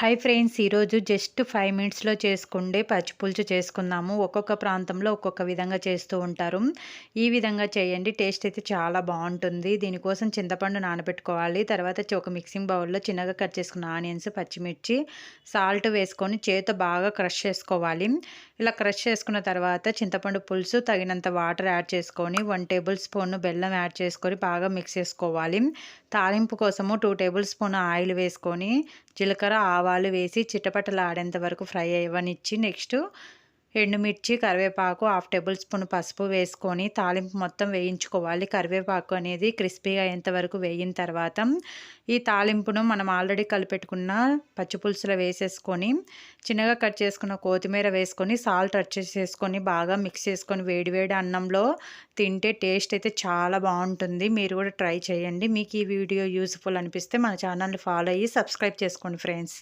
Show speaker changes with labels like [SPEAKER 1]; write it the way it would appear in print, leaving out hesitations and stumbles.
[SPEAKER 1] Hi friends, ఈరోజు just 5 మినిట్స్‌లో చేసుకుండే పచ్చిపులుసు చేసుకుందాము. ఒక్కొక్క ప్రాంతంలో ఒక్కొక్క విధంగా చేస్తూ ఉంటారు. ఈ విధంగా చేయండి. టేస్ట్ అయితే చాలా బావుంటుంది. దీనికోసం చింతపండు నానబెట్టుకోవాలి. తర్వాత ఒక మిక్సింగ్ బౌల్‌లో చిన్నగా కట్ చేసుకున్న ఆనియన్స్, పచ్చిమిర్చి, సాల్ట్ వేసుకొని చేత్తో బాగా క్రష్ చేసుకోవాలి. ఇలా క్రష్ చేసుకున్న తర్వాత చింతపండు పులుసు తగినంత వాటర్ యాడ్ చేసుకొని 1 టేబుల్ స్పూన్ బెల్లం యాడ్ చేసుకొని బాగా మిక్స్ చేసుకోవాలి. తాలింపు కోసము 2 టేబుల్ స్పూన్ ఆయిల్ వేసుకొని జీలకర్ర, ఆవాలు వేసి చిటపటలాడేంత వరకు ఫ్రై అవ్వనిచ్చి నెక్స్ట్ ఎండుమిర్చి, కరివేపాకు, హాఫ్ టేబుల్ స్పూన్ పసుపు వేసుకొని తాలింపు మొత్తం వేయించుకోవాలి. కరివేపాకు అనేది క్రిస్పీగా అయ్యేంత వరకు వేగిన తర్వాత ఈ తాలింపును మనం ఆల్రెడీ కలిపెట్టుకున్న పచ్చిపులుసులో వేసేసుకొని చిన్నగా కట్ చేసుకున్న కొత్తిమీర వేసుకొని సాల్ట్ అడ్జస్ట్ చేసుకొని బాగా మిక్స్ చేసుకొని వేడివేడి అన్నంలో తింటే టేస్ట్ అయితే చాలా బాగుంటుంది. మీరు కూడా ట్రై చేయండి. మీకు ఈ వీడియో యూస్ఫుల్ అనిపిస్తే మన ఛానల్ని ఫాలో అయ్యి సబ్స్క్రైబ్ చేసుకోండి ఫ్రెండ్స్.